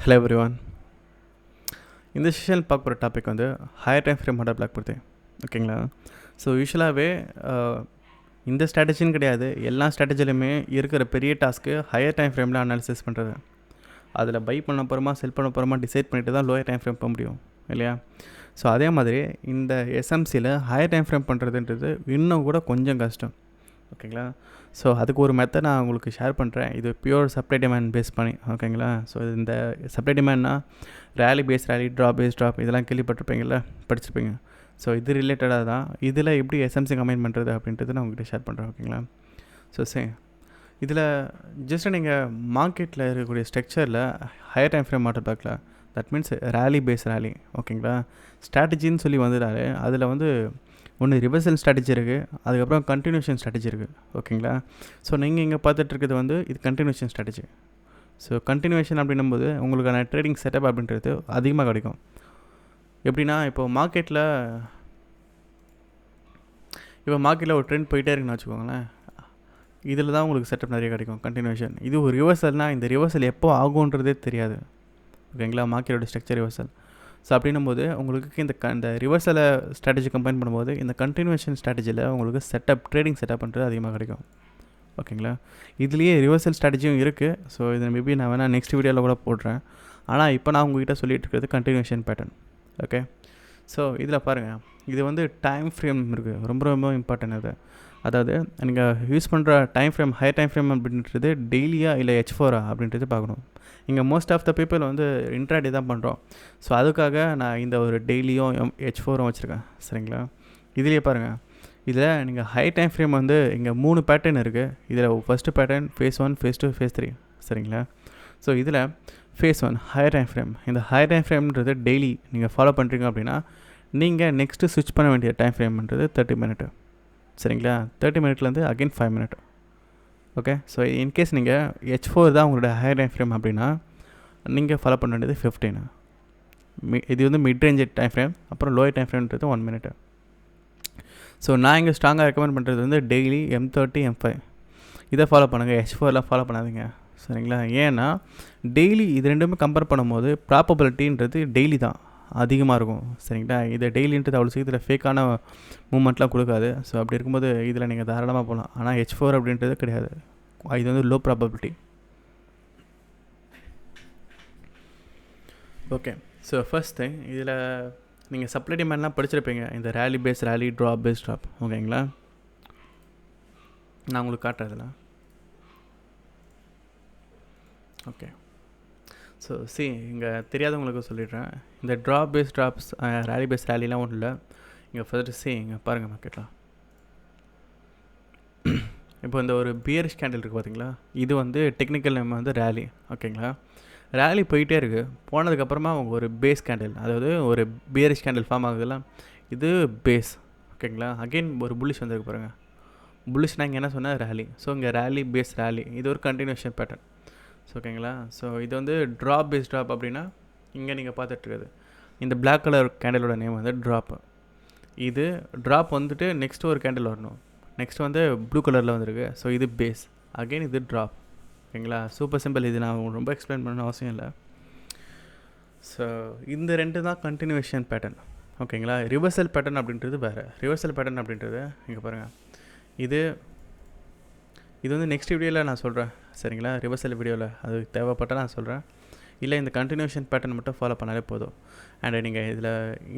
Hello everyone. இந்த செஷனில் பார்க்க போகிற டாபிக் வந்து higher time frame order black படுத்து. ஓகேங்களா? ஸோ யூஸ்வலாகவே இந்த ஸ்ட்ராட்டஜின்னு கிடையாது, எல்லா ஸ்ட்ராட்டஜிலையுமே இருக்கிற பெரிய டாஸ்க்கு ஹையர் டைம் ஃப்ரேமில் அனாலிசிஸ் பண்ணுறது. அதில் பை பண்ண போகிறோமா செல் பண்ண போகிறோமா டிசைட் பண்ணிட்டு தான் லோயர் டைம் ஃப்ரேம் போக முடியும் இல்லையா? ஸோ அதே மாதிரி இந்த எஸ்எம்சியில் ஹையர் டைம் ஃப்ரேம் பண்ணுறதுன்றது இன்னும் கூட கொஞ்சம் கஷ்டம். ஓகேங்களா? ஸோ அதுக்கு ஒரு மெத்தட் நான் உங்களுக்கு ஷேர் பண்ணுறேன். இது பியூர் சப்ளை டிமாண்ட் பேஸ் பண்ணி. ஓகேங்களா? ஸோ இந்த சப்ளை டிமாண்ட்னா rally base rally, drop base drop, இதெல்லாம் கேள்விப்பட்டிருப்பீங்கள்ல, படிச்சிருப்பீங்க. ஸோ இது ரிலேட்டடாக தான் இதில் எப்படி எஸ்எம்சி கம்பைன் பண்ணுறது அப்படின்றது நான் உங்கள்கிட்ட ஷேர் பண்ணுறேன். ஓகேங்களா? ஸோ இதில் ஜஸ்ட்டு நீங்கள் மார்க்கெட்டில் இருக்கக்கூடிய ஸ்ட்ரக்சரில் ஹையர் டைம் ஃப்ரேம் ஆர்டர் பிளாக்கில் that means rally base rally. ஓகேங்களா? ஸ்ட்ராட்டஜின்னு சொல்லி வந்துட்டாரு. அதில் வந்து ஒன்று ரிவர்சல் ஸ்ட்ராட்டஜி இருக்குது, அதுக்கப்புறம் கண்டினியூஷன் ஸ்ட்ராட்டஜி இருக்குது. ஓகேங்களா? ஸோ நீங்கள் இங்கே பார்த்துட்ருக்கிறது வந்து இது கண்டினியூஷன் ஸ்ட்ராட்டஜி. ஸோ கண்டினியூஷன் அப்படின்னும்போது உங்களுக்கான ட்ரேடிங் செட்டப் அப்படின்றது அதிகமாக கிடைக்கும். எப்படின்னா இப்போ மார்க்கெட்டில் ஒரு ட்ரெண்ட் போயிட்டே இருக்குன்னு வச்சுக்கோங்களேன், இதில் தான் உங்களுக்கு செட்டப் நிறைய கிடைக்கும். கண்டினியூஷன் இது ஒரு ரிவர்சல்னால் இந்த ரிவர்சல் எப்போ ஆகுன்றதே தெரியாது. ஓகேங்களா? மார்க்கெட்டோட ஸ்ட்ரக்சர் ரிவர்சல். ஸோ அப்படின்னும்போது உங்களுக்கு இந்த ரிவர்சலை ஸ்ட்ராட்டஜி கம்பைன் பண்ணும்போது இந்த கண்டினியூஷன் ஸ்ட்ராட்டஜியில் உங்களுக்கு ட்ரேடிங் செட்டப் பண்ணுறது அதிகமாக கிடைக்கும். ஓகேங்களா? இதுலேயே ரிவர்சல் ஸ்ட்ராட்டஜியும் இருக்குது. ஸோ இதை மேபி நான் வேணால் நெக்ஸ்ட் வீடியோவில் கூட போடுறேன். ஆனால் இப்போ நான் உங்கள்கிட்ட சொல்லிகிட்டு இருக்கிறது கண்டினியூஷன் பேட்டர்ன். ஓகே? ஸோ இதில் பாருங்கள், இது வந்து டைம் ஃப்ரேம் இருக்குது, ரொம்ப ரொம்ப இம்பார்ட்டன்ட் அது. அதாவது நீங்கள் யூஸ் பண்ணுற time frame high time frame அப்படின்றது டெய்லியாக இல்லை H4 அப்படின்றது பார்க்கணும். இங்கே மோஸ்ட் ஆஃப் த பீப்புள் வந்து இன்ட்ராடே தான் பண்ணுறோம். ஸோ அதுக்காக நான் இந்த ஒரு டெய்லியும் H4 வச்சுருக்கேன். சரிங்களா? இதுலேயே பாருங்கள், இதில் நீங்கள் ஹை டைம் ஃப்ரேம் வந்து இங்கே 3 பேட்டர்ன் இருக்குது. இதில் first pattern phase 1, phase 2, phase 3. சரிங்களா? ஸோ இதில் ஃபேஸ் 1 ஹையர் டைம் ஃப்ரேம். இந்த ஹையர் டைம் ஃப்ரேம்ன்றது டெய்லி நீங்கள் ஃபாலோ பண்ணுறீங்க அப்படின்னா நீங்கள் நெக்ஸ்ட்டு ஸ்விட்ச் பண்ண வேண்டிய டைம் ஃப்ரேம்ன்றது 30 மினிட். சரிங்களா? 30 மினிட்லேருந்து again 5 minute. Okay? So in case நீங்கள் H4 தான் உங்களோட ஹையர் டைம் ஃப்ரேம் அப்படின்னா நீங்கள் ஃபாலோ பண்ண வேண்டியது 15. இது வந்து மிட் ரேஞ்ச் டைம் ஃப்ரேம். அப்புறம் லோயர் டைம் ஃப்ரேம்ன்றது 1 மினிட். ஸோ நான் இங்கே ஸ்ட்ராங்காக ரெக்கமெண்ட் பண்ணுறது வந்து டெய்லி M30, M5 இதை ஃபாலோ பண்ணுங்கள். H4லாம் ஃபாலோ பண்ணாதீங்க. சரிங்களா? ஏன்னா டெய்லி இது ரெண்டுமே கம்பேர் பண்ணும்போது ப்ராபபிலிட்டின்றது டெய்லி தான் அதிகமாக இருக்கும். சரிங்களா? இதை டெய்லின்றது அவ்வளோ சீக்கிரத்தில் ஃபேக்கான மூமெண்ட்லாம் கொடுக்காது. ஸோ அப்படி இருக்கும்போது இதில் நீங்கள் தாராளமாக போகலாம். ஆனால் H4 அப்படின்றது கிடையாது, இது வந்து low probability. Okay? So first thing, இதில் நீங்கள் சப்ளை டிமாண்ட்லாம் படிச்சிருப்பீங்க, இந்த rally base rally, drop base drop. ஓகேங்களா? நான் உங்களுக்கு காட்டுறதில்ல. ஓகே? ஸோ இங்கே தெரியாதவங்களுக்கு சொல்லிடுறேன். இந்த drop base drops, rally base ரேலிலாம் ஒன்றும் இல்லை. இங்கே ஃபர்ஸ்ட்டு இங்கே பாருங்கள் மார்க்கெட்லாம். இப்போ இந்த ஒரு பியரிஷ் கேண்டில் இருக்குது பார்த்தீங்களா, இது வந்து டெக்னிக்கல் நேம் வந்து ரேலி. ஓகேங்களா? ரேலி போயிட்டே இருக்குது. போனதுக்கப்புறமா அவங்க ஒரு பேஸ் கேண்டில், அதாவது ஒரு பியரிஷ் கேண்டில் ஃபார்ம் ஆகுதுல்ல, இது பேஸ். ஓகேங்களா? அகெயின் ஒரு புல்லிஷ் வந்திருக்கு பாருங்கள். புல்லிஷ்னா இங்கே என்ன சொன்னால் ரேலி. ஸோ இங்கே ரேலி பேஸ் ரேலி, இது ஒரு கண்டினியூஷன் பேட்டர்ன். ஸோ ஓகேங்களா? ஸோ இது வந்து ட்ராப் பேஸ் ட்ராப் அப்படின்னா இங்கே நீங்கள் பார்த்துட்ருக்குது இந்த பிளாக் கலர் கேண்டிலோட நேம் வந்து ட்ராப். இது ட்ராப் வந்துட்டு நெக்ஸ்ட்டு ஒரு கேண்டில் வரணும். நெக்ஸ்ட் வந்து ப்ளூ கலரில் வந்துருக்கு. ஸோ இது பேஸ், அகெயின் இது ட்ராப். ஓகேங்களா? Super simple. இது நான் ரொம்ப எக்ஸ்பிளைன் பண்ண அவசியம் இல்லை. ஸோ இந்த ரெண்டு தான் கண்டினியூஷன் பேட்டர்ன். ஓகேங்களா? ரிவர்சல் பேட்டர்ன் அப்படின்றது வேறு. ரிவர்சல் பேட்டர்ன் அப்படின்றது இங்கே பாருங்கள், இது வந்து நெக்ஸ்ட் வீடியோவில் நான் சொல்கிறேன். சரிங்களா? ரிவர்சல் வீடியோவில் அது தேவைப்பட்டால் நான் சொல்கிறேன். இல்லை இந்த கண்டினியூஷன் பேட்டர்ன் மட்டும் ஃபாலோ பண்ணாலே போதும். அண்ட் நீங்கள் இதில்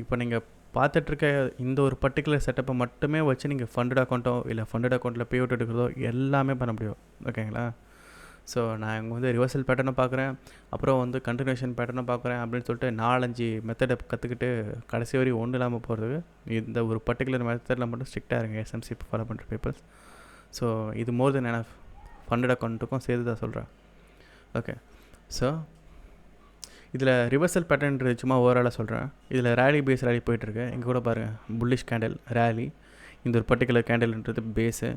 இப்போ நீங்கள் பார்த்துட்ருக்க இந்த ஒரு பர்டிகுலர் செட்டப்பை மட்டுமே வச்சு நீங்கள் ஃபண்டட் அக்கௌண்ட்டோ இல்லை ஃபண்டட் அக்கௌண்ட்டில் பே அவுட் எடுக்கிறதோ எல்லாமே பண்ண முடியும். ஓகேங்களா? ஸோ நான் இங்கே வந்து ரிவர்சல் பேட்டர்னை பார்க்குறேன், அப்புறம் வந்து கண்டினியூஷன் பேட்டர்னை பார்க்குறேன் அப்படின்னு சொல்லிட்டு 4-5 மெத்தடை கற்றுக்கிட்டு கடைசி வரையும் ஒன்றும் இல்லாமல் போகிறதுக்கு இந்த ஒரு பர்டிகுலர் மெத்தடில் மட்டும் ஸ்ட்ரிக்டாக இருங்க எஸ்எம்சி ஃபாலோ பண்ணுற பீப்புள்ஸ். ஸோ இது மோர் தென் எனஃப். ஃபண்டட் அக்கௌண்ட்டுக்கும் சேர்த்து தான் சொல்கிறேன். ஓகே? ஸோ இதில் ரிவர்சல் பேட்டர்ன்றது சும்மா ஓவராலாக சொல்கிறேன். இதில் ரேலி பேஸ் ரேலி போயிட்டுருக்கு. இங்கே கூட பாருங்கள், புல்லிஷ் கேண்டில் ரேலி, இந்த ஒரு பர்டிகுலர் கேண்டில்ன்றது பேஸு.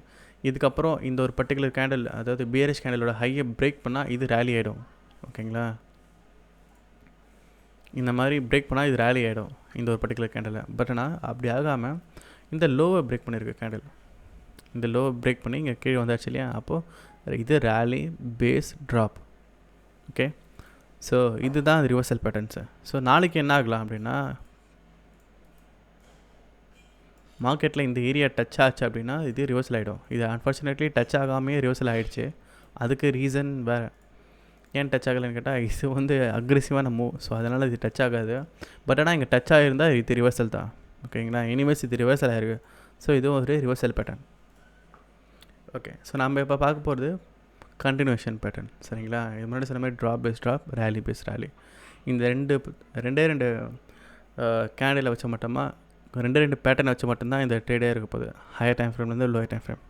இதுக்கப்புறம் இந்த ஒரு பர்டிகுலர் கேண்டில், அதாவது பியரிஷ் கேண்டிலோட ஹையை பிரேக் பண்ணால் இது ரேலி ஆகிடும். ஓகேங்களா? இந்த மாதிரி பிரேக் பண்ணால் இது ரேலி ஆகிடும் இந்த ஒரு பர்டிகுலர் கேண்டில். பட் ஆனால் அப்படி ஆகாமல் இந்த லோவை பிரேக் பண்ணியிருக்கு கேண்டில். இந்த லோவை பிரேக் பண்ணி இங்கே கீழே வந்தாச்சு இல்லையா? அப்போது இது rally base drop. Okay? So இதுதான் ரிவர்சல் பேட்டர்ன்ஸு. ஸோ நாளைக்கு என்ன ஆகலாம் அப்படின்னா, மார்க்கெட்டில் இந்த ஏரியா டச் ஆச்சு அப்படின்னா இது ரிவர்சல் ஆகிடும். இது அன்ஃபார்ச்சுனேட்லி டச் ஆகாமே ரிவர்சல் ஆகிடுச்சு. அதுக்கு ரீசன் வேறு. ஏன் டச் ஆகலைன்னு கேட்டால், இது வந்து அக்ரெசிவான மூவ். ஸோ அதனால் இது டச் ஆகாது. பட் ஆனால் இங்கே டச் ஆகிருந்தால் இது ரிவர்சல் தான். ஓகேங்களா? எனிவேஸ் இது ரிவர்சல் ஆகிருக்கு. ஸோ இதுவும் ஒரு ரிவர்சல் பேட்டர்ன். ஓகே, ஸோ நம்ம இப்போ பார்க்க போகிறது கண்டினியூஷன் பேட்டர்ன். சரிங்களா? இது முன்னாடி சொன்ன மாதிரி drop base drop, rally base rally. இந்த ரெண்டு கேண்டில் வச்ச மட்டுமா, ரெண்டு பேட்டர்னை வச்சு மட்டும்தான் இந்த ட்ரேடே இருக்க போகுது. ஹையர் டைம் ஃப்ரேம்லேருந்து lower time frame.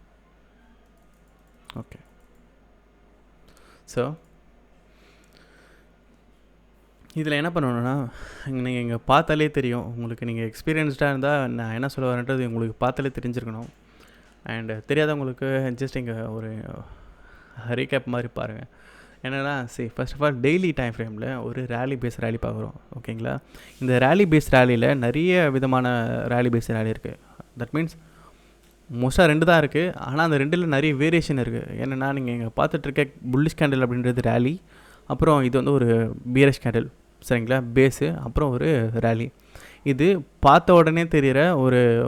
Okay, so இதில் என்ன பண்ணணுன்னா, நீங்கள் இங்கே பார்த்தாலே தெரியும் உங்களுக்கு. நீங்கள் எக்ஸ்பீரியன்ஸ்டாக இருந்தால் நான் என்ன சொல்ல வரேன்றது உங்களுக்கு பார்த்தாலே தெரிஞ்சிருக்கணும். அண்டு தெரியாதவங்களுக்கு ஜஸ்ட் இங்கே ஒரு ரீகேப் மாதிரி பாருங்கள். என்னென்னா, first of all daily time ஃப்ரேமில் ஒரு ரேலி பேஸ் ரேலி பார்க்குறோம். ஓகேங்களா? இந்த ரேலி பேஸ் ரேலியில் நிறைய விதமான ரேலி பேஸ் ரேலி இருக்குது. தட் மீன்ஸ் மோஸ்ட்டாக 2 தான் இருக்குது. ஆனால் அந்த 2ல் நிறைய வேரியேஷன் இருக்குது. என்னென்னா, நீங்கள் இங்கே பார்த்துட்ருக்க புல்லிஷ் கேண்டில் அப்படின்றது ரேலி, அப்புறம் இது வந்து ஒரு பியரிஷ் கேண்டில். சரிங்களா? பேஸு, அப்புறம் ஒரு ரேலி. இது பார்த்த உடனே தெரிகிற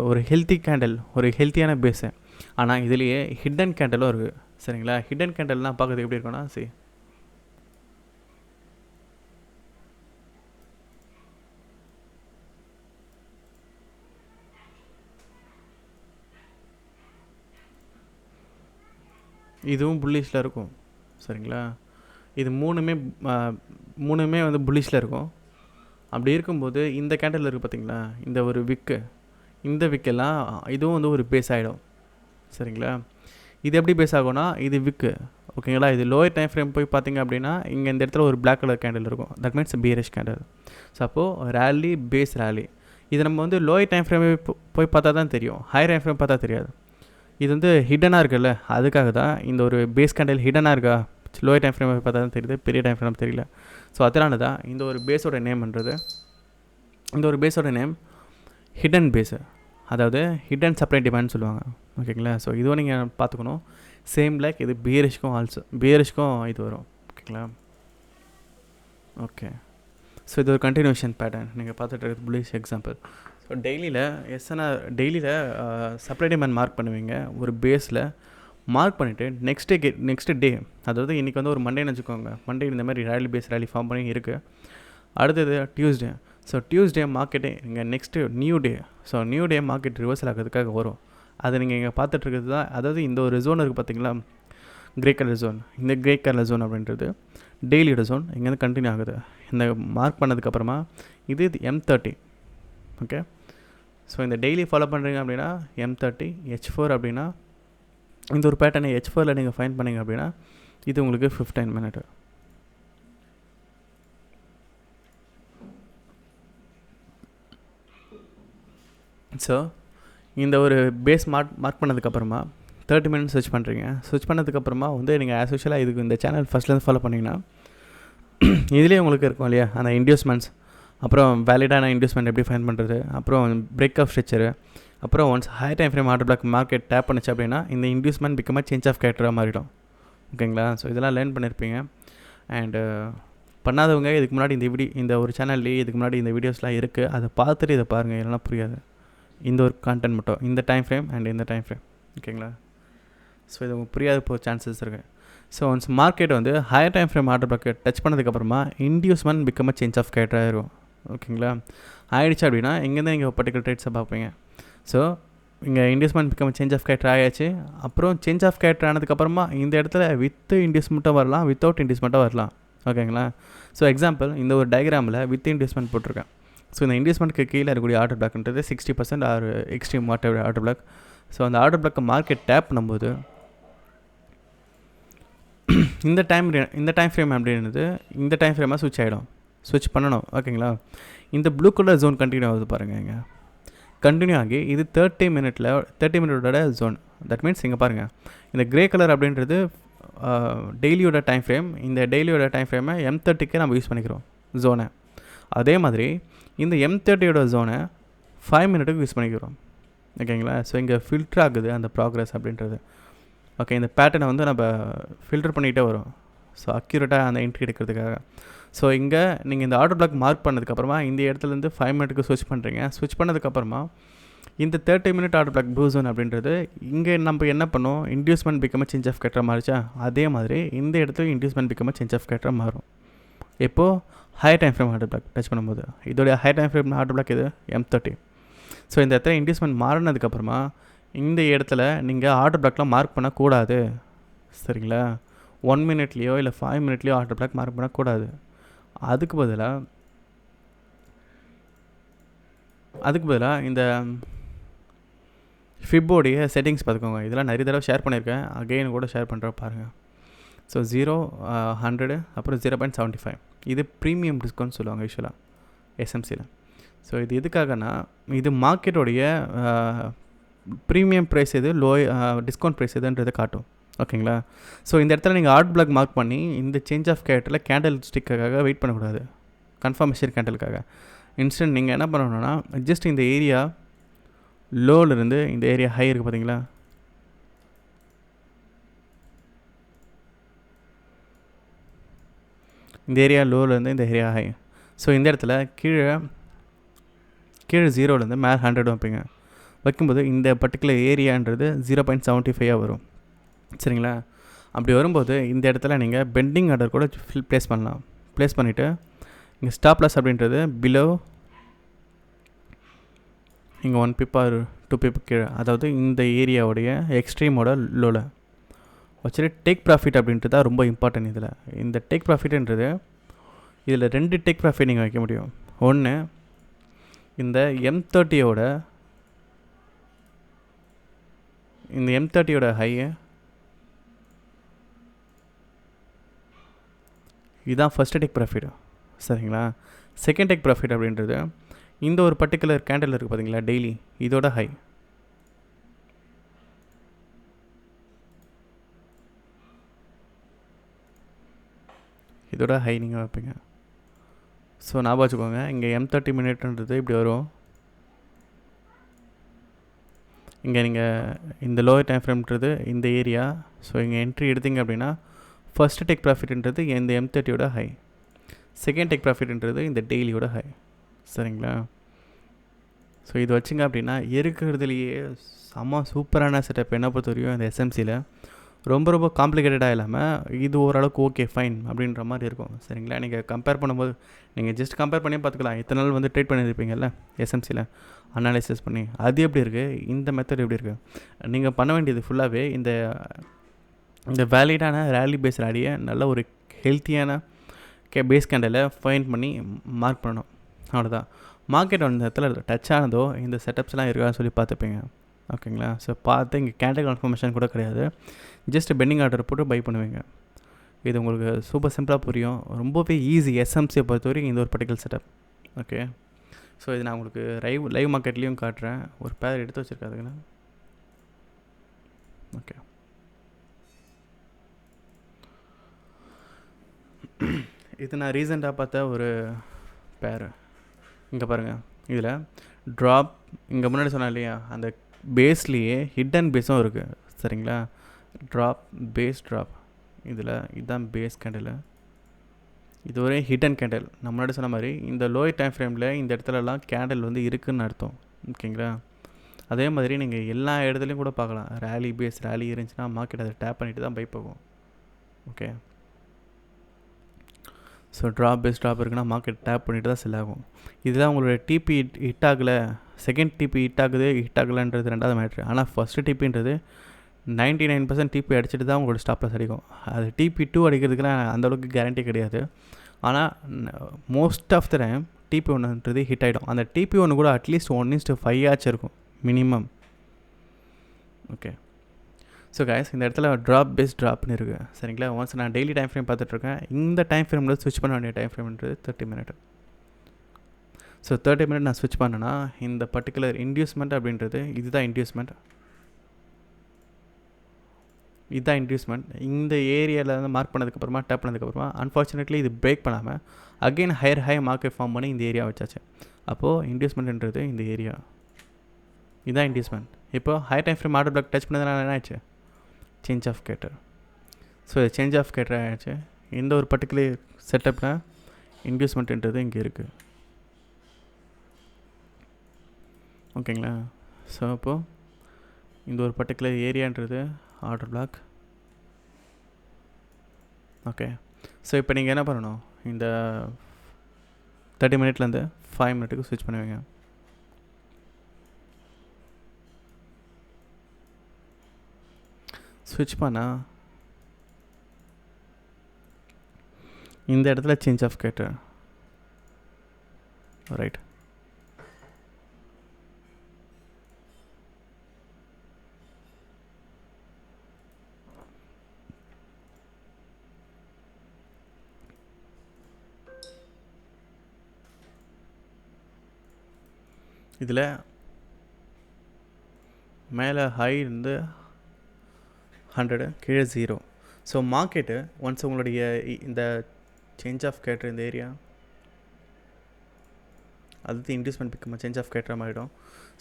ஒரு ஹெல்த்தி கேண்டில், ஒரு ஹெல்த்தியான பேஸு. ஆனால் இதுலேயே ஹிடன் கேண்டலும் இருக்குது. சரிங்களா? ஹிடன் கேண்டல்லாம் பார்க்குறது எப்படி இருக்குன்னா, இதுவும் புல்லிஷில் இருக்கும். சரிங்களா? இது மூணுமே வந்து புல்லிஷில் இருக்கும். அப்படி இருக்கும்போது இந்த கேண்டில் இருக்குது பார்த்தீங்களா, இந்த ஒரு விக்கு, இந்த விக்கெல்லாம் இதுவும் வந்து ஒரு பேஸ் ஆகிடும். சரிங்களா? இது எப்படி பேஸ் ஆகும்னா, இது விக்கு. ஓகேங்களா? இது லோயர் டைம் ஃப்ரேம் போய் பார்த்தீங்க அப்படின்னா, இங்கே இந்த இடத்துல ஒரு பிளாக் கலர் கேண்டில் இருக்கும். That means bearish candle. So அப்போது ரேலி பேஸ் ரேலி. இது நம்ம வந்து லோயர் டைம் ஃப்ரேம் போய் பார்த்தா தான் தெரியும், ஹையர் டைம் ஃப்ரேம் பார்த்தா தெரியாது. இது வந்து ஹிடனாக இருக்குல்ல, அதுக்காக தான் இந்த ஒரு பேஸ் கேண்டில் ஹிடனாக இருக்கா, லோயர் டைம் ஃப்ரேம் பார்த்தா தான் தெரியுது, பெரிய டைம் ஃப்ரேம் தெரியல. ஸோ அதனால தான் இந்த ஒரு பேஸோட நேம்ன்றது, இந்த ஒரு பேஸோட நேம் ஹிடன் பேஸு, அதாவது ஹிடன் சப்ளை டிமாண்ட் சொல்லுவாங்க. ஓகேங்களா? ஸோ இதுவும் நீங்கள் பார்த்துக்கணும். சேம் லைக் இது பியரிஷ்க்கும் இது வரும். ஓகேங்களா? ஓகே, ஸோ இது ஒரு கண்டினியூஷன் பேட்டர்ன். நீங்கள் பார்த்துட்டு இருக்கிறது புல்லிஷ் எக்ஸாம்பிள். ஸோ டெய்லியில் சப்ளை டிமாண்ட் மார்க் பண்ணுவீங்க ஒரு பேஸில். மார்க் பண்ணிவிட்டு நெக்ஸ்ட் டே, அதாவது இன்றைக்கி வந்து ஒரு மண்டேன்னு வச்சுக்கோங்க. மண்டே இந்த மாதிரி ரேலி பேஸ் ரேலி ஃபார்ம் பண்ணி இருக்குது. அடுத்தது டியூஸ்டே. ஸோ டியூஸ்டே மார்க்கெட்டே இங்கே next new day. So new day market reversal ஆகிறதுக்காக வரும். அதை நீங்கள் இங்கே பார்த்துட்ருக்கிறது தான். அதாவது இந்த ஒரு ஜோன் இருக்குது பார்த்தீங்களா, கிரே கலர் ஜோன். இந்த கிரே கலர் ஜோன் அப்படின்றது டெய்லியோட ஜோன். இங்கேருந்து கண்டினியூ ஆகுது. இந்த மார்க் பண்ணதுக்கப்புறமா இது M30. ஓகே, ஸோ இந்த டெய்லி ஃபாலோ பண்ணுறீங்க அப்படின்னா M30, H4 அப்படின்னா இந்த ஒரு பேட்டர்னை H4ல் நீங்கள் ஃபைன் பண்ணிங்க அப்படின்னா இது உங்களுக்கு 15 மினிட். ஸோ இந்த ஒரு பேஸ் மார்க் பண்ணதுக்கப்புறமா 30 மினிட்ஸ் சர்ச் பண்ணுறீங்க. சர்ச் பண்ணதுக்கப்புறமா வந்து நீங்கள் ஆஸ் யூஷுவலாக இதுக்கு இந்த சேனல் ஃபஸ்ட்லேருந்து ஃபாலோ பண்ணிங்கன்னா இதுலேயே உங்களுக்கு இருக்கும் இல்லையா, அந்த இன்டியூஸ்மெண்ட்ஸ், அப்புறம் வேலிடான இன்டியூஸ்மெண்ட் எப்படி ஃபைன் பண்ணுறது, அப்புறம் பிரேக் ஆஃப் ஸ்ட்ரக்சரு, அப்புறம் once high time frame order block market tap பண்ணிச்சு அப்படின்னா இந்த இன்டியூஸ்மெண்ட் பிகமாக சேஞ்ச் ஆஃப் கேரக்டராக மாறிடும். ஓகேங்களா? ஸோ இதெல்லாம் லேர்ன் பண்ணியிருப்பீங்க. அண்டு பண்ணாதவங்க இதுக்கு முன்னாடி இந்த ஒரு சேனல்லேயே இதுக்கு முன்னாடி இந்த வீடியோஸ்லாம் இருக்குது. அதை பார்த்துட்டு இதை பாருங்கள், இல்லைனா புரியாது. இந்த ஒரு கான்டென்ட் மட்டும், இந்த டைம் ஃப்ரேம் அண்ட் இந்த டைம் ஃப்ரேம். ஓகேங்களா? ஸோ இது உங்களுக்கு புரியாத போகிற சான்சஸ் இருக்குது. ஸோ ஒன்ஸ் மார்க்கெட் வந்து higher time frame order block touch பண்ணதுக்கப்புறமா இன்டியூஸ்மெண்ட் பிகமாக சேஞ்ச் ஆஃப் கேரக்டராக இருக்கும். ஓகேங்களா? ஆகிடுச்சு அப்படின்னா இங்கேருந்து நீங்கள் பர்டிகுலர் ட்ரேட்ஸை பார்ப்பீங்க. ஸோ இங்கே inducement become change of character ஆகிடுச்சு. அப்புறம் சேஞ்ச் ஆஃப் கேரக்டர் ஆனதுக்கப்புறமா இந்த இடத்துல வித் இன்டியூஸ்மெண்ட்டும் வரலாம், வித்தவுட் இன்டியூஸ்மெண்ட்டும் வரலாம். ஓகேங்களா? ஸோ எக்ஸாம்பிள் இந்த ஒரு டயக்ராமில் வித் இன்டியூஸ்மெண்ட் போட்டிருக்கேன். ஸோ இந்த இன்டியூஸ்மெண்ட்க்கு கீழே இருக்கக்கூடிய ஆர்டர் பிளாக்ன்றது 60% or extreme order block. So அந்த ஆர்டர் பிளாக் மார்க்கெட் டேப் பண்ணும்போது இந்த டைம் ஃப்ரேம் அப்படின்றது இந்த டைம் ஃப்ரேமாக ஸ்விட்ச் பண்ணணும். ஓகேங்களா? இந்த ப்ளூ கலர் ஜோன் கண்டினியூ ஆகுது பாருங்கள். இங்கே கண்டினியூ ஆகி இது 30 மினிட்டோட ஜோன். தட் மீன்ஸ் இங்கே பாருங்கள், இந்த கிரே கலர் அப்படின்றது டெய்லியோட டைம் ஃப்ரேம். இந்த டெய்லியோட டைம் ஃப்ரேமை M30க்கு நம்ம யூஸ் பண்ணிக்கிறோம் ஜோனை. அதே மாதிரி இந்த M30யோட ஜோனை 5 மினிட்டுக்கு யூஸ் பண்ணிக்கிறோம். ஓகேங்களா? ஸோ இங்கே ஃபில்டர் ஆகுது அந்த ப்ராக்ரஸ் அப்படின்றது. ஓகே, இந்த பேட்டர்னை வந்து நம்ம ஃபில்டர் பண்ணிக்கிட்டே வரும். ஸோ அக்யூரேட்டாக அந்த என்ட்ரி எடுக்கிறதுக்காக. ஸோ இங்கே நீங்கள் இந்த ஆர்டர் பிளாக் மார்க் பண்ணதுக்கப்புறமா இந்த இடத்துலேருந்து 5 மினிட்டுக்கு ஸ்விட்ச் பண்ணுறீங்க. ஸ்விட்ச் பண்ணதுக்கப்புறமா இந்த 30 minute order block blue zone அப்படின்றது இங்கே நம்ம என்ன பண்ணோம், இன்டியூஸ்மெண்ட் பிகம் சேஞ்ச் ஆஃப் கேட்டராக மாறிச்சா, அதே மாதிரி இந்த இடத்துல இன்டியூஸ்மெண்ட் பிகம் சேஞ்ச் ஆஃப் கேட்டராக மாறும். இப்போது high time frame order block touch பண்ணும்போது இதோடைய high time frame order block இது M30. ஸோ இந்த இடத்துல இன்டியூஸ்மெண்ட் மாறினதுக்கப்புறமா இந்த இடத்துல நீங்கள் ஆர்டர் பிளாக்லாம் மார்க் பண்ணக்கூடாது. சரிங்களா, 1 மினிட்லேயோ இல்லை 5 மினிட்லேயோ ஆர்டர் பிளாக் மார்க் பண்ணக்கூடாது. அதுக்கு பதிலாக இந்த ஃபிப்போடைய செட்டிங்ஸ் பார்த்துக்கோங்க. இதெல்லாம் நிறைய தடவை ஷேர் பண்ணியிருக்கேன், அகெயின் கூட ஷேர் பண்ணுற பாருங்கள். ஸோ 0, 100 அப்புறம் 0.75 இது ப்ரீமியம் டிஸ்கவுண்ட் சொல்லுவாங்க யூஸ்வலாக எஸ்எம்சியில். ஸோ இது எதுக்காகனா இது மார்க்கெட்டோடைய ப்ரீமியம் ப்ரைஸ் எது, லோ டிஸ்கவுண்ட் ப்ரைஸ் எதுன்றதை காட்டும். ஓகேங்களா, ஸோ இந்த இடத்துல நீங்கள் ஆர்ட் பிளாக் மார்க் பண்ணி இந்த சேஞ்ச் ஆஃப் கேரக்டரில் கேண்டில் ஸ்டிக்காக வெயிட் பண்ணக்கூடாது. கன்ஃபர்மேஷன் கேண்டலுக்காக இன்ஸ்டன்ட் நீங்கள் என்ன பண்ணணும்னா ஜஸ்ட் இந்த ஏரியா லோவிலேருந்து இந்த ஏரியா ஹை இருக்குது பார்த்தீங்களா, இந்த ஏரியா லோவிலேருந்து இந்த ஏரியா ஹை. ஸோ இந்த இடத்துல கீழே 0லேருந்து மேலே 100 வைப்பீங்க. வைக்கும்போது இந்த பர்டிகுலர் ஏரியான்றது 0.75 வரும். சரிங்களா, அப்படி வரும்போது இந்த இடத்துல நீங்கள் பெண்டிங் ஆர்டர் கூட ப்ளேஸ் பண்ணலாம். ப்ளேஸ் பண்ணிவிட்டு இங்கே ஸ்டாப் லாஸ் அப்படின்றது பிலோ இங்கே 1 pip or 2 pip கீழே, அதாவது இந்த ஏரியாவுடைய எக்ஸ்ட்ரீமோட லோவில் வச்சுட்டு டேக் ப்ராஃபிட் அப்படின்றது தான் ரொம்ப இம்பார்ட்டன்ட். இதில் இந்த டேக் ப்ராஃபிட்ன்றது இதில் 2 டேக் ப்ராஃபிட் நீங்கள் வைக்க முடியும். ஒன்று இந்த M30யோட ஹையை, இதுதான் ஃபஸ்ட்டு டேக் ப்ராஃபிட். சரிங்களா, செகண்ட் டேக் ப்ராஃபிட் அப்படின்றது இந்த ஒரு பர்டிகுலர் கேண்டில் இருக்குது பார்த்தீங்களா டெய்லி, இதோட ஹை. இதோட ஹை நீங்கள் வைப்பீங்க. ஸோ ஞாபகம் வச்சுக்கோங்க, இங்கே M30 மினிட்ன்றது இப்படி வரும். இங்கே நீங்கள் இந்த லோயர் டைம் ஃப்ரேம்ன்றது இந்த ஏரியா. ஸோ இங்கே என்ட்ரி எடுத்திங்க அப்படின்னா ஃபஸ்ட்டு டேக் ப்ராஃபிட்ன்றது இந்த M30யோட ஹை, செகண்ட் டேக் ப்ராஃபிட்ன்றது இந்த டெய்லியோட ஹை. சரிங்களா, ஸோ இது வச்சுங்க அப்படின்னா இருக்கிறதுலையே செம்ம சூப்பரான செட்டப். என்ன பொறுத்த வரையும் இந்த எஸ்எம்சியில் ரொம்ப காம்ப்ளிகேட்டடாக இல்லாமல் இது ஓரளவுக்கு ஓகே ஃபைன் அப்படின்ற மாதிரி இருக்கும். சரிங்களா, நீங்கள் கம்பேர் பண்ணும்போது நீங்கள் ஜஸ்ட் கம்பேர் பண்ணி பார்த்துக்கலாம். இத்தனை நாள் வந்து ட்ரேட் பண்ணியிருப்பீங்கல்ல எஸ்எம்சியில் அனாலிசிஸ் பண்ணி, அது எப்படி இருக்குது, இந்த மெத்தட் எப்படி இருக்குது. நீங்கள் பண்ண வேண்டியது ஃபுல்லாகவே இந்த வேலிடான ரேலி பேஸ் ரேலியை நல்ல ஒரு ஹெல்த்தியான பேஸ் கேண்டலை ஃபைன் பண்ணி மார்க் பண்ணணும். அவ்வளோதான். மார்க்கெட் அந்த இடத்துல டச் ஆனதோ இந்த செட்டப்ஸ்லாம் இருக்கான்னு சொல்லி பார்த்துப்பீங்க. ஓகேங்களா, ஸோ பார்த்து இங்கே கேண்டல் கன்ஃபர்மேஷன் கூட கிடையாது, ஜஸ்ட் பெண்டிங் ஆர்டர் போட்டு பை பண்ணுவீங்க. இது உங்களுக்கு சூப்பர் சிம்பிளாக புரியும், ரொம்பவே ஈஸி எஸ்எம்சியை பொறுத்த வரைக்கும் இந்த ஒரு பர்டிகுலர் செட்டப். ஓகே, ஸோ இது நான் உங்களுக்கு லைவ் மார்க்கெட்லேயும் காட்டுறேன். ஒரு பேர் எடுத்து வச்சுருக்காதுங்கண்ணா. ஓகே, இது நான் ரீசெண்டாக பார்த்த ஒரு பேர். இங்கே பாருங்கள், இதில் ட்ராப் இங்கே முன்னாடி சொன்னேன் இல்லையா, அந்த பேஸ்லேயே ஹிடன் பேஸும் இருக்குது. சரிங்களா, ட்ராப் இதில் இதுதான் பேஸ் கேண்டில், இது ஒரே ஹிடன் கேண்டில். நான் முன்னாடி சொன்ன மாதிரி இந்த லோயர் டைம் ஃப்ரேமில் இந்த இடத்துலலாம் கேண்டில் வந்து இருக்குதுன்னு அர்த்தம். ஓகேங்களா, அதே மாதிரி நீங்கள் எல்லா இடத்துலையும் கூட பார்க்கலாம். ரேலி இருந்துச்சுன்னா மார்க்கெட் அதை டேப் பண்ணிவிட்டு தான் பை போகும். ஓகே, ஸோ ட்ராப் இருக்குன்னா மார்க்கெட் டேப் பண்ணிவிட்டு தான் செல் ஆகும். இதெல்லாம் உங்களோட டிபி ஹிட் ஆகலை, செகண்ட் டிபி ஹிட் ஆகலைன்றது ரெண்டாவது மேட்ரு. ஆனால் ஃபஸ்ட்டு டிபின்றது 99% டிபி அடிச்சுட்டு தான் உங்களோட ஸ்டாப் லாஸ் அடிக்கும். அது டிபி 2 அடிக்கிறதுக்குலாம் அந்தளவுக்கு கேரண்டி கிடையாது. ஆனால் most of the time TP 1ன்றது ஹிட் ஆகிடும். அந்த டிபி 1 கூட அட்லீஸ்ட் 1:5 ஆச்சும் இருக்கும் மினிமம். ஓகே, ஸோ கைஸ் இந்த இடத்துல ட்ராப்னு இருக்குது. சரிங்களா, ஒன்ஸ் நான் டெய்லி டைம் ஃப்ரேம் பார்த்துட்ருக்கேன். இந்த டைம் ஃப்ரேமில் ஸ்விட்ச் பண்ண வேண்டிய டைம் ஃப்ரேம்ன்றது 30 மினிட். ஸோ 30 மினிட் நான் ஸ்விட்ச் பண்ணேன்னா இந்த பர்டிகுலர் இன்டியூஸ்மெண்ட் அப்படின்றது இதுதான் இன்டியூஸ்மெண்ட். இந்த ஏரியாவில் வந்து மார்க் பண்ணதுக்கப்புறமா டேப் பண்ணதுக்கப்புறமா அன்ஃபார்ச்சுனேட்லி இது பிரேக் பண்ணாமல் அகெயின் ஹை மார்க்கெட் ஃபார்ம் பண்ணி இந்த ஏரியா வச்சாச்சு. அப்போது இன்டியூஸ்மெண்ட்ன்றது இந்த ஏரியா, இதுதான் இன்டியூஸ்மெண்ட். இப்போது high time frame order block touch பண்ணதுனால என்ன ஆச்சு, சேஞ்ச் ஆஃப் கேட்டர். ஸோ இது சேஞ்ச் ஆஃப் கேட்டர் ஆகிடுச்சு. இந்த ஒரு பர்டிகுலர் செட்டப்பில் இன்டியூஸ்மெண்ட்டுன்றது இங்கே இருக்குது. ஓகேங்களா? ஸோ அப்போது இந்த ஒரு பர்டிகுலர் ஏரியான்றது ஆர்டர் பிளாக். ஓகே. ஸோ இப்போ நீங்கள் என்ன பண்ணணும், இந்த 30 மினிட்லேருந்து 5 மினிட்டுக்கு ஸ்விட்ச் பண்ணுவீங்க. ஸ்விட்ச் பண்ணால் இந்த இடத்துல சேஞ்ச் ஆஃப் கேட்டு ரைட். இதில் மேலே ஹை இருந்து 100, கீழே 0. ஸோ மார்க்கெட்டு ஒன்ஸ் உங்களுடைய இந்த சேஞ்ச் ஆஃப் கேட்டர் இந்த ஏரியா அது inducement big change of character ஆகிடும்.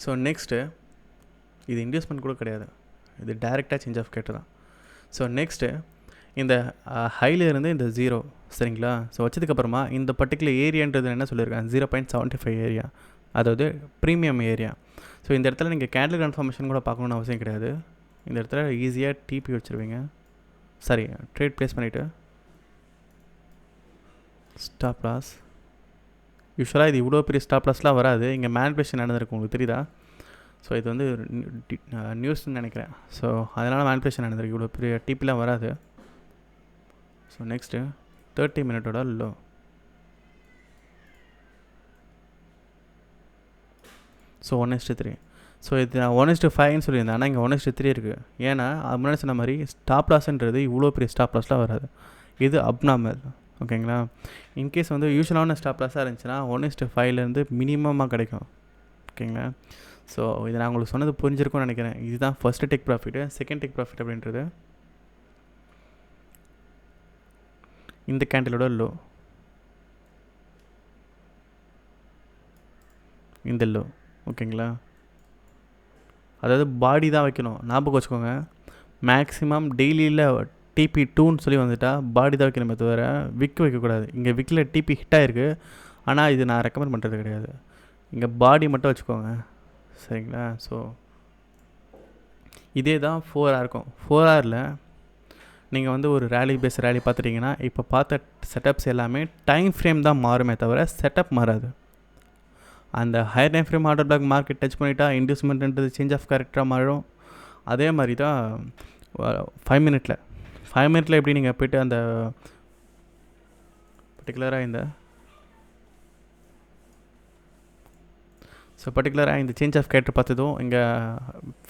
ஸோ நெக்ஸ்ட்டு இது இன்டியூஸ்மெண்ட் கூட கிடையாது, இது டைரெக்டாக சேஞ்ச் ஆஃப் கேட்டர் தான். ஸோ நெக்ஸ்ட்டு இந்த ஹைலேருந்து இந்த 0 சரிங்களா. ஸோ வச்சதுக்கப்புறமா இந்த பர்டிகுலர் ஏரியான்றது என்ன சொல்லியிருக்கேன், 0.75 ஏரியா, அதாவது ப்ரீமியம் ஏரியா. ஸோ இந்த இடத்துல நீங்கள் கேண்டில் கன்ஃபர்மேஷன் கூட பார்க்கணுன்னு அவசியம் கிடையாது. இந்த இடத்துல ஈஸியாக டிபி வச்சுருவீங்க, சாரி ட்ரேட் ப்ளேஸ் பண்ணிவிட்டு ஸ்டாப் லாஸ். யூஸ்வலாக இது இவ்வளோ பெரிய ஸ்டாப் லாஸ்லாம் வராது, இங்கே மேனிபுலேஷன் நடந்திருக்கு உங்களுக்கு தெரியுதா. ஸோ இது வந்து நியூஸ்ன்னு நினைக்கிறேன். ஸோ அதனால் மேனிபுலேஷன் நடந்திருக்கு, இவ்வளோ பெரிய டிபிலாம் வராது. ஸோ நெக்ஸ்ட்டு 30 மினிட்டோட லோ. ஸோ 1:3. ஸோ இது நான் 1:5ன்னு சொல்லியிருந்தேன், ஆனால் இங்கே 1:3 இருக்குது. ஏன்னா அது முன்னாடி சொன்ன மாதிரி ஸ்டாப் லாஸ்ன்றது இவ்வளோ பெரிய ஸ்டாப் லாஸ்லாம் வராது, இது அப்நார்மல். ஓகேங்களா? இன்கேஸ் வந்து யூஸ்வலான ஸ்டாப் லாஸாக இருந்துச்சுன்னா 1:5லேருந்து மினிமமாக கிடைக்கும். ஓகேங்களா? ஸோ இதை நான் உங்களுக்கு சொன்னது புரிஞ்சிருக்கும்னு நினைக்கிறேன். இதுதான் first take profit. Second take profit அப்படின்றது இந்த கேண்டிலோட லோ, இந்த லோ. ஓகேங்களா? அதாவது பாடி தான் வைக்கணும், ஞாபகம் வச்சுக்கோங்க. மேக்ஸிமம் டெய்லியில் டிபி 2ன்னு சொல்லி வந்துட்டால் பாடி தான் வைக்கணுமே தவிர விக் வைக்கக்கூடாது. இங்கே விக்கில் டிபி ஹிட் ஆகிருக்கு, ஆனால் இது நான் ரெக்கமெண்ட் பண்ணுறது கிடையாது. இங்கே பாடி மட்டும் வச்சுக்கோங்க சரிங்களா. ஸோ இதே தான் 4 hour இருக்கும். 4 hourல நீங்கள் வந்து ஒரு ரேலி பேஸ் ரேலி பார்த்துட்டிங்கன்னா இப்போ பார்த்த செட்டப்ஸ் எல்லாமே டைம் ஃப்ரேம் தான் மாறுமே தவிர செட்டப் மாறாது. அந்த higher time frame order block market touch பண்ணிட்டா இன்டியூஸ்மெண்ட்ன்றது சேஞ்ச் ஆஃப் கேரக்டராக மாறும். அதே மாதிரி தான் 5 மினிட்டில் எப்படி நீங்கள் போய்ட்டு அந்த பர்டிகுலராக இந்த சேஞ்ச் ஆஃப் கேரக்டர் பார்த்ததும் இங்கே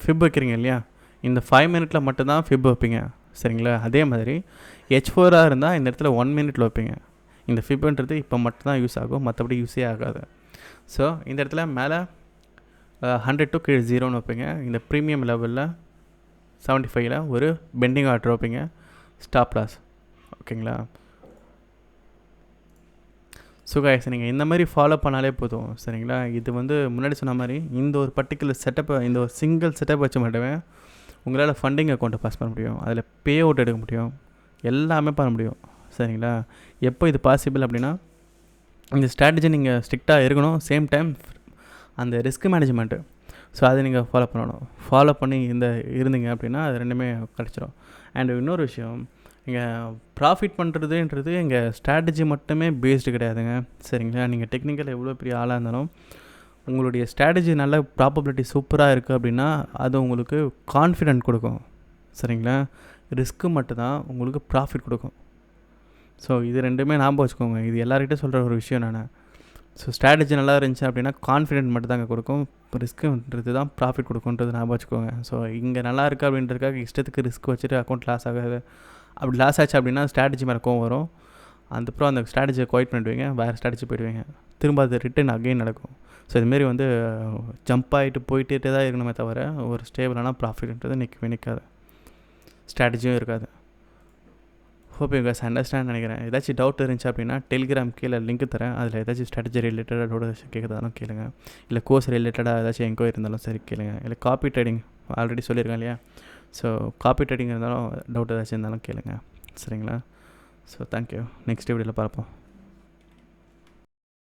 ஃபிப் வைக்கிறீங்க இல்லையா, இந்த 5 மினிட்டில் மட்டும்தான் ஃபிப் வைப்பீங்க சரிங்களா. அதே மாதிரி H4 இருந்தால் இந்த இடத்துல 1 மினிட்டில் வைப்பீங்க. இந்த ஃபிப்ன்றது இப்போ மட்டும்தான் யூஸ் ஆகும், மற்றபடி யூஸே ஆகாது. ஸோ இந்த இடத்துல மேலே 100 to கீழே 0ன்னு வைப்பீங்க. இந்த ப்ரீமியம் லெவலில் 75ல் ஒரு பெண்டிங் ஆர்டர் வைப்பீங்க, ஸ்டாப் லாஸ். ஓகேங்களா? ஸோ கைஸ் நீங்கள் இந்த மாதிரி ஃபாலோ பண்ணாலே போதும் சரிங்களா. இது வந்து முன்னாடி சொன்ன மாதிரி இந்த ஒரு பர்டிகுலர் செட்டப்பை, இந்த ஒரு சிங்கிள் செட்டப் வச்சு மட்டுமே உங்களால் ஃபண்டிங் அக்கௌண்ட்டை பாஸ் பண்ண முடியும், அதில் பே அவுட் எடுக்க முடியும், எல்லாமே பண்ண முடியும் சரிங்களா. எப்போ இது பாசிபிள் அப்படின்னா இந்த ஸ்ட்ராட்டஜி நீங்கள் ஸ்ட்ரிக்டாக இருக்கணும், சேம் டைம் அந்த ரிஸ்க் மேனேஜ்மெண்ட்டு. ஸோ அதை நீங்கள் ஃபாலோ பண்ணணும். ஃபாலோ பண்ணி இருந்தீங்க அப்படின்னா அது ரெண்டுமே கிடச்சிரும். அண்ட் இன்னொரு விஷயம், நீங்கள் ப்ராஃபிட் பண்ணுறதுன்றது இங்கே ஸ்ட்ராட்டஜி மட்டுமே பேஸ்டு கிடையாதுங்க சரிங்களா. நீங்கள் டெக்னிக்கல் எவ்வளோ பெரிய ஆளாக இருந்தாலும் உங்களுடைய ஸ்ட்ராட்டஜி நல்ல ப்ராபபிலிட்டி சூப்பராக இருக்குது அப்படின்னா அது உங்களுக்கு கான்ஃபிடென்ட் கொடுக்கும் சரிங்களா. ரிஸ்க்கு மட்டும்தான் உங்களுக்கு ப்ராஃபிட் கொடுக்கும். ஸோ இது ரெண்டுமே ஞாபகம் வச்சுக்கோங்க. இது எல்லார்கிட்ட சொல்கிற ஒரு விஷயம் நான். ஸோ ஸ்ட்ராட்டஜி நல்லா இருந்துச்சு அப்படின்னா கான்ஃபிடென்ட் மட்டும் தாங்க கொடுக்கும், ரிஸ்க்குன்றது தான் ப்ராஃபிட் கொடுக்குன்றது ஞாபகம் வச்சுக்கோங்க. ஸோ இங்கே நல்லா இருக்குது அப்படின்றதுக்காக இஷ்டத்துக்கு ரிஸ்க் வச்சுட்டு அக்கௌண்ட் லாஸ் ஆகாது. அப்படி லாஸ் ஆச்சு அப்படின்னா ஸ்ட்ராட்டஜி மேலே கோவம் வரும், அதுக்கப்புறம் அந்த ஸ்ட்ராட்டஜியை குவைட் பண்ணிடுவீங்க, வேறு ஸ்ட்ராட்டஜி போய்டுவீங்க, திரும்ப அது ரிட்டன் அகெயின் நடக்கும். ஸோ இதுமாரி வந்து ஜம்ப் ஆகிட்டு போயிட்டே தான் இருக்கணுமே தவிர ஒரு ஸ்டேபிளான ப்ராஃபிட்ன்றது நிற்காது, ஸ்ட்ராட்டஜியும் இருக்காது. ஹோப் யூ கைஸ் அண்டர்ஸ்டாண்ட் நினைக்கிறேன். ஏதாச்சும் டவுட் இருந்துச்சு அப்படின்னா டெலிகிராம் கீழே லிங்க் தரேன், அதில் ஏதாச்சும் ஸ்ட்ராட்டஜி ரிலேட்டடாக டவுட் கேட்குறதாலும் கேளுங்க, இல்லை கோர்ஸ் ரிலேட்டடாக ஏதாச்சும் என்கொயரி இருந்தாலும் சரி கேளுங்க, இல்லை காப்பி ட்ரேடிங் ஆல்ரெடி சொல்லியிருக்கேன் இல்லையா, ஸோ காப்பி ட்ரேடிங் இருந்தாலும் டவுட் ஏதாச்சும் இருந்தாலும் கேளுங்க சரிங்களா. ஸோ தேங்க்யூ, நெக்ஸ்ட் வீடியோவில் பார்ப்போம்.